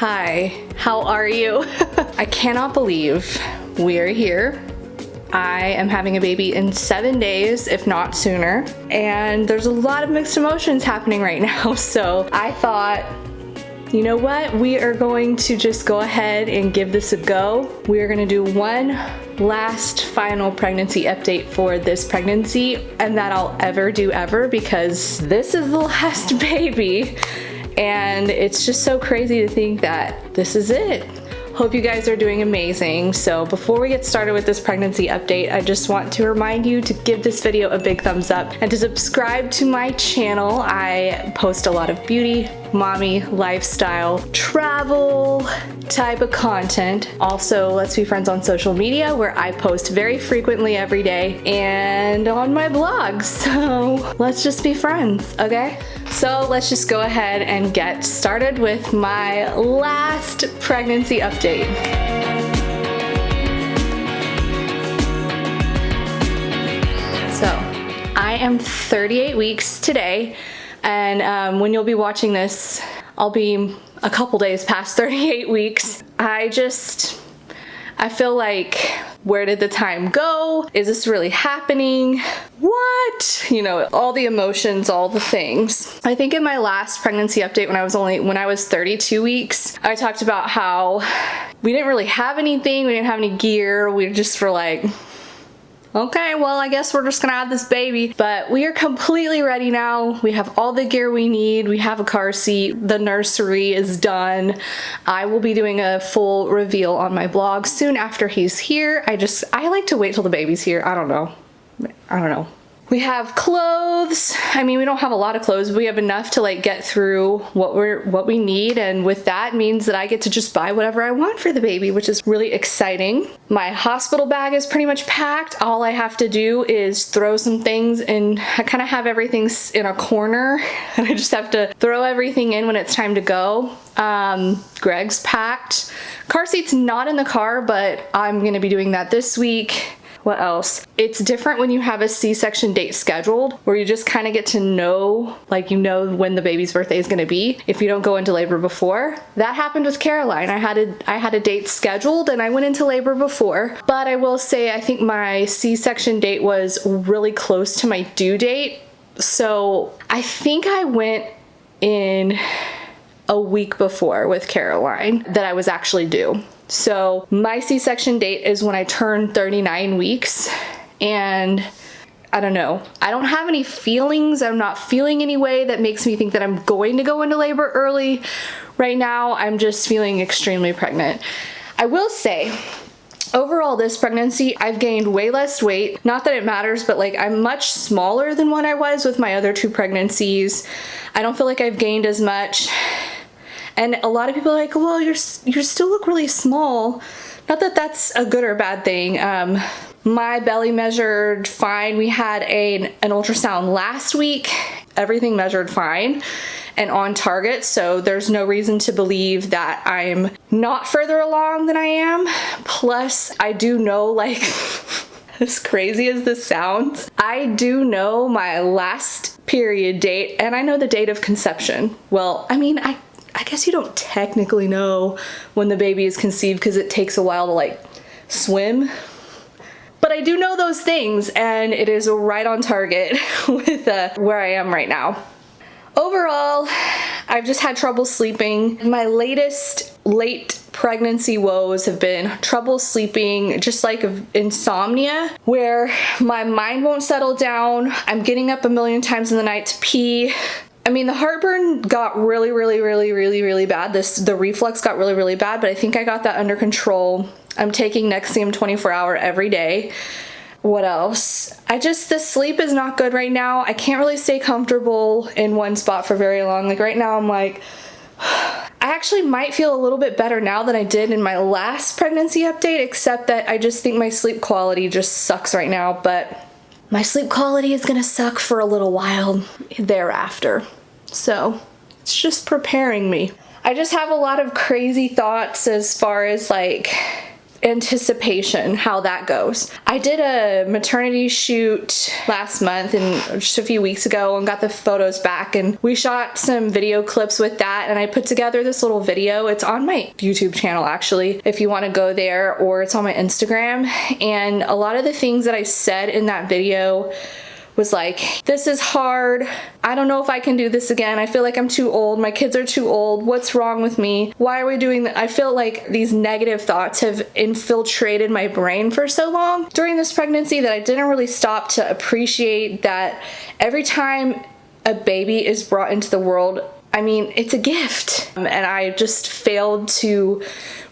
Hi, how are you? I cannot believe we're here. I am having a baby in 7 days, if not sooner, and there's a lot of mixed emotions happening right now, so I thought, you know what? We are going to just go ahead and give this a go. We are gonna do one last final pregnancy update for this pregnancy, and that I'll ever do ever, because this is the last baby, and it's just so crazy to think that this is it. Hope you guys are doing amazing. So before we get started with this pregnancy update, I just want to remind you to give this video a big thumbs up and to subscribe to my channel. I post a lot of beauty, mommy, lifestyle, travel type of content. Also, let's be friends on social media, where I post very frequently every day, and on my blog. So let's just be friends, okay? So let's just go ahead and get started with my last pregnancy update. So I am 38 weeks today, and when you'll be watching this, I'll be a couple days past 38 weeks. I feel like, where did the time go? Is this really happening? What? You know, all the emotions, all the things. I think in my last pregnancy update when I was 32 weeks, I talked about how we didn't really have anything, we didn't have any gear, we just were like, okay, well, I guess we're just gonna have this baby. But we are completely ready now. We have all the gear we need. We have a car seat. The nursery is done. I will be doing a full reveal on my blog soon after he's here. I like to wait till the baby's here. I don't know. We have clothes. I mean, we don't have a lot of clothes, but we have enough to like get through what we need, and with that means that I get to just buy whatever I want for the baby, which is really exciting. My hospital bag is pretty much packed. All I have to do is throw some things in. I kind of have everything in a corner, and I just have to throw everything in when it's time to go. Greg's packed. Car seat's not in the car, but I'm gonna be doing that this week. What else? It's different when you have a C-section date scheduled, where you just kind of get to know, like, you know when the baby's birthday is going to be if you don't go into labor before. That happened with Caroline. I had a date scheduled and I went into labor before, but I will say I think my C-section date was really close to my due date. So I think I went in a week before with Caroline that I was actually due. So my C-section date is when I turn 39 weeks, and I don't know. I don't have any feelings. I'm not feeling any way that makes me think that I'm going to go into labor early. Right now, I'm just feeling extremely pregnant. I will say, overall this pregnancy, I've gained way less weight. Not that it matters, but like I'm much smaller than what I was with my other two pregnancies. I don't feel like I've gained as much. And a lot of people are like, well, you still look really small. Not that that's a good or bad thing. My belly measured fine. We had an ultrasound last week. Everything measured fine and on target. So there's no reason to believe that I'm not further along than I am. Plus, I do know, like, as crazy as this sounds, I do know my last period date, and I know the date of conception. Well, I mean, I guess you don't technically know when the baby is conceived because it takes a while to like swim. But I do know those things, and it is right on target with where I am right now. Overall, I've just had trouble sleeping. My latest late pregnancy woes have been trouble sleeping, just like insomnia, where my mind won't settle down. I'm getting up a million times in the night to pee. I mean, the heartburn got really bad. The reflux got really bad, but I think I got that under control. I'm taking Nexium 24-hour every day. What else? The sleep is not good right now. I can't really stay comfortable in one spot for very long. Like right now, I'm like, I actually might feel a little bit better now than I did in my last pregnancy update, except that I just think my sleep quality just sucks right now, but my sleep quality is gonna suck for a little while thereafter. So it's just preparing me. I just have a lot of crazy thoughts as far as like anticipation how that goes. I did a maternity shoot last month and just a few weeks ago and got the photos back, and we shot some video clips with that, and I put together this little video. It's on my YouTube channel actually, if you want to go there, or it's on my Instagram. And a lot of the things that I said in that video was like, this is hard. I don't know if I can do this again. I feel like I'm too old. My kids are too old. What's wrong with me? Why are we doing that? I feel like these negative thoughts have infiltrated my brain for so long during this pregnancy that I didn't really stop to appreciate that every time a baby is brought into the world, I mean, it's a gift. And I just failed to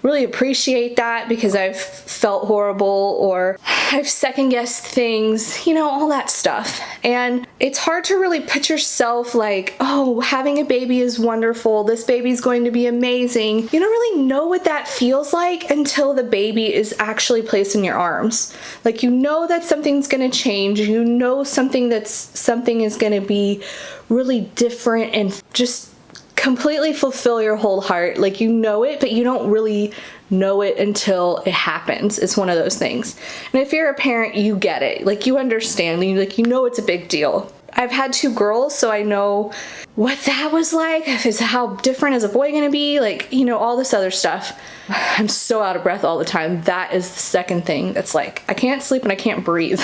really appreciate that because I've felt horrible or I've second guessed things, you know, all that stuff. And it's hard to really put yourself like, oh, having a baby is wonderful. This baby's going to be amazing. You don't really know what that feels like until the baby is actually placed in your arms. Like, you know that something's going to change. You know something is going to be really different and just completely fulfill your whole heart. Like, you know it, but you don't really know it until it happens. It's one of those things. And if you're a parent, you get it. Like, you understand. You know it's a big deal. I've had 2 girls, so I know what that was like. How different is a boy gonna be? Like, you know, all this other stuff. I'm so out of breath all the time. That is the second thing that's like, I can't sleep and I can't breathe.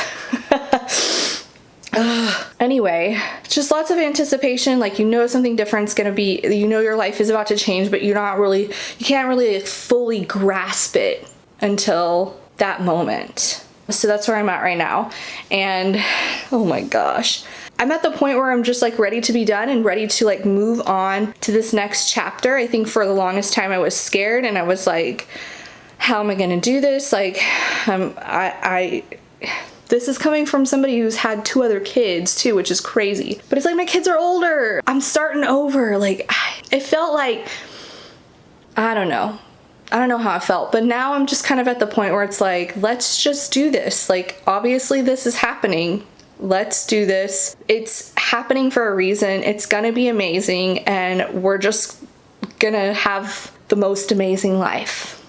Anyway, just lots of anticipation. Like, you know something different's gonna be, you know your life is about to change, but you can't really fully grasp it until that moment. So that's where I'm at right now. And oh my gosh, I'm at the point where I'm just like ready to be done and ready to like move on to this next chapter. I think for the longest time I was scared and I was like, how am I gonna do this? Like, this is coming from somebody who's had 2 other kids too, which is crazy. But it's like, my kids are older. I'm starting over. Like, it felt like, I don't know how I felt, but now I'm just kind of at the point where it's like, let's just do this. Like, obviously this is happening. Let's do this. It's happening for a reason. It's gonna be amazing, and we're just gonna have the most amazing life.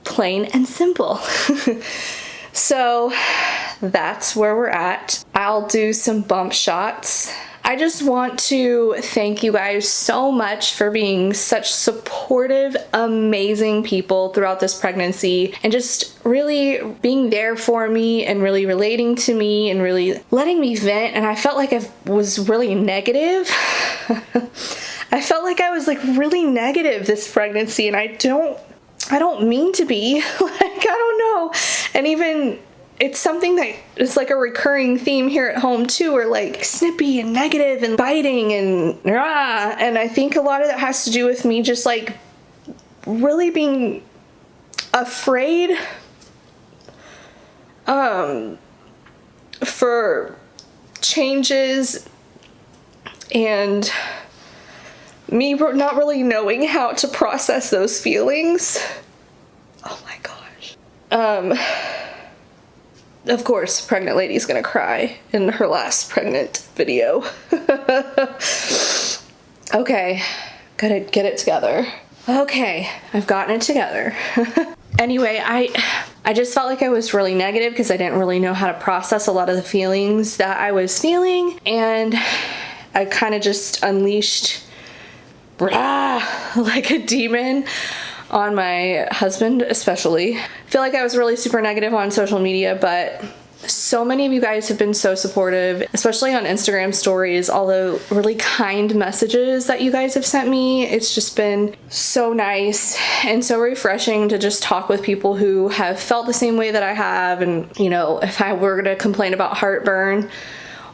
Plain and simple. So that's where we're at. I'll do some bump shots. I just want to thank you guys so much for being such supportive, amazing people throughout this pregnancy, and just really being there for me and really relating to me and really letting me vent. And I felt like I was really negative. I felt like I was like really negative this pregnancy, and I don't mean to be. Like, I don't know. And even, it's something that is like a recurring theme here at home too. We're like snippy and negative and biting and rah. And I think a lot of that has to do with me just like really being afraid for changes, and me not really knowing how to process those feelings. Oh my gosh. Of course, pregnant lady's gonna cry in her last pregnant video. Okay, gotta get it together. Okay, I've gotten it together. Anyway, I just felt like I was really negative because I didn't really know how to process a lot of the feelings that I was feeling, and I kind of just unleashed like a demon on my husband especially. I feel like I was really super negative on social media, but so many of you guys have been so supportive, especially on Instagram stories, all the really kind messages that you guys have sent me. It's just been so nice and so refreshing to just talk with people who have felt the same way that I have. And, you know, if I were to complain about heartburn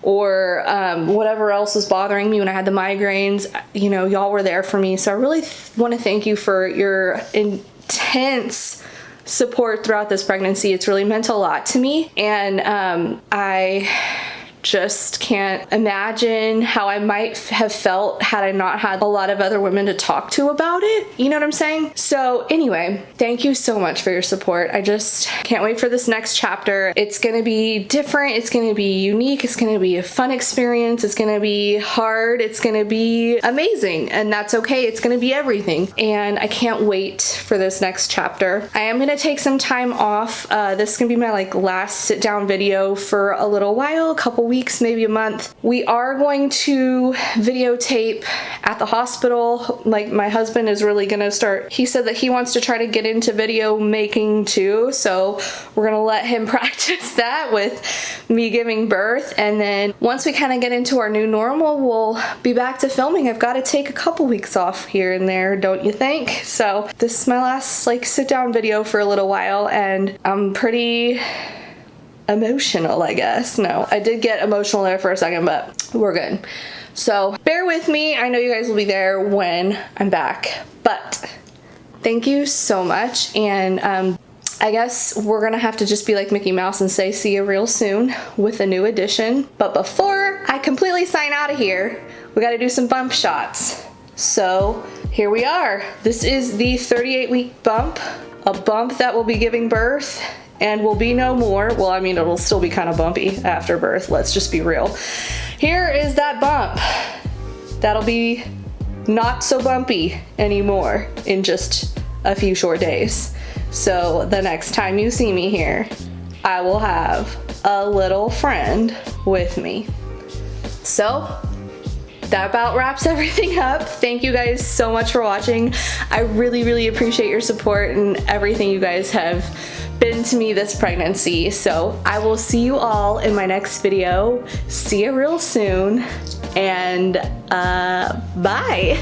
or whatever else was bothering me when I had the migraines, you know, y'all were there for me. So I really want to thank you for your intense support throughout this pregnancy. It's really meant a lot to me, and I just can't imagine how I might have felt had I not had a lot of other women to talk to about it. You know what I'm saying? So anyway, thank you so much for your support. I just can't wait for this next chapter. It's gonna be different, it's gonna be unique, it's gonna be a fun experience, it's gonna be hard, it's gonna be amazing, and that's okay. It's gonna be everything, and I can't wait for this next chapter. I am gonna take some time off. This is gonna be my last sit down video for a little while, a couple weeks, maybe a month. We are going to videotape at the hospital. My husband is really gonna start, he said that he wants to try to get into video making too, so we're gonna let him practice that with me giving birth, and then once we kind of get into our new normal, we'll be back to filming. I've got to take a couple weeks off here and there, don't you think? So this is my last sit down video for a little while, and I'm pretty emotional, I guess. No, I did get emotional there for a second, but we're good. So bear with me. I know you guys will be there when I'm back, but thank you so much. And I guess we're gonna have to just be like Mickey Mouse and say see you real soon with a new edition. But before I completely sign out of here, we gotta do some bump shots. So here we are. This is the 38-week bump, a bump that will be giving birth and will be no more. Well, I mean, it'll still be kind of bumpy after birth, let's just be real. Here is that bump. That'll be not so bumpy anymore in just a few short days. So the next time you see me here, I will have a little friend with me. So that about wraps everything up. Thank you guys so much for watching. I really, really appreciate your support and everything you guys have been to me this pregnancy. So I will see you all in my next video. See you real soon, and bye.